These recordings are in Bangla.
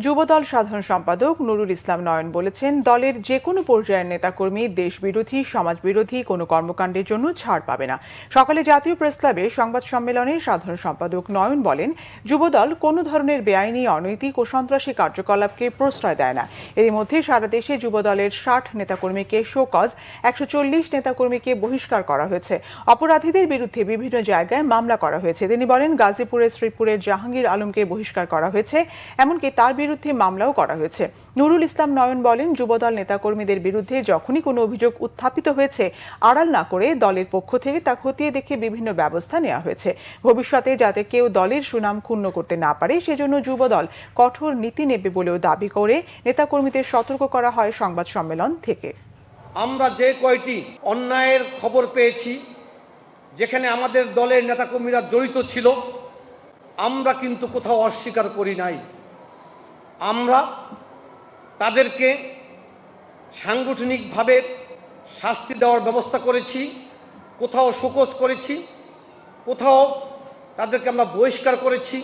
যুবদল সাধারণ সম্পাদক নুরুল ইসলাম নয়ন বলেছেন, দলের যে কোনো পর্যায়ের নেতাকর্মী দেশবিরোধী, সমাজবিরোধী কোনো কর্মকাণ্ডের জন্য ছাড় পাবে না। সকালে জাতীয় প্রেসক্লাবে সংবাদ সম্মেলনে সাধারণ সম্পাদক নয়ন বলেন, যুবদল কোনো ধরনের বেআইনি, অনৈতিক ও সন্ত্রাসী কার্যকলাপকে প্রশ্রয় দেয় না। এরই মধ্যে সারা দেশে যুবদলের 60 নেতাকর্মীকে শোকজ, 140 নেতাকর্মীকে বহিষ্কার করা হয়েছে। অপরাধীদের বিরুদ্ধে বিভিন্ন জায়গায় মামলা করা হয়েছে। তিনি বলেন, গাজীপুরের শ্রীপুরের জাহাঙ্গীর আলমকে বহিষ্কার করা হয়েছে, এমনকি তার বিরুদ্ধে মামলাও করা হয়েছে। নুরুল ইসলাম নয়ন বলেন, যুবদল নেতাকর্মীদের বিরুদ্ধে যখনই কোনো অভিযোগ উত্থাপিত হয়েছে, আড়াল না করে দলের পক্ষ থেকে তা খতিয়ে দেখে বিভিন্ন ব্যবস্থা নেওয়া হয়েছে। ভবিষ্যতে যাতে কেউ দলের সুনাম ক্ষুণ্ণ করতে না পারে, সেজন্য যুবদল কঠোর নীতি নেবে বলেও দাবি করে নেতাকর্মীদের সতর্ক করা হয় সংবাদ সম্মেলন থেকে। আমরা যে কয়টি অন্যায়ের খবর পেয়েছি, যেখানে আমাদের দলের নেতাকর্মীরা জড়িত ছিল, আমরা কিন্তু কোথাও অস্বীকার করি নাই। আমরা তাদেরকে সাংগঠনিকভাবে শাস্তি দেওয়ার ব্যবস্থা করেছি, কোথাও শোকজ করেছি, কোথাও তাদেরকে আমরা বহিষ্কার করেছি,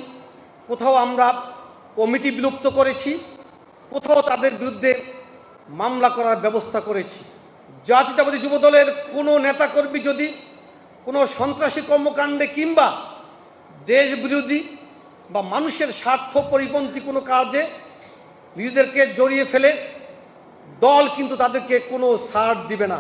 কোথাও আমরা কমিটি বিলুপ্ত করেছি, কোথাও তাদের বিরুদ্ধে মামলা করার ব্যবস্থা করেছি। জাতীয়তাবাদী যুবদলের কোনো নেতাকর্মী যদি কোনো সন্ত্রাসী কর্মকাণ্ডে কিংবা দেশবিরোধী বা মানুষের স্বার্থ পরিপন্থী কোনো কাজে নিজেদেরকে জড়িয়ে ফেলে, দল কিন্তু তাদেরকে কোনো ছাড় দিবে না।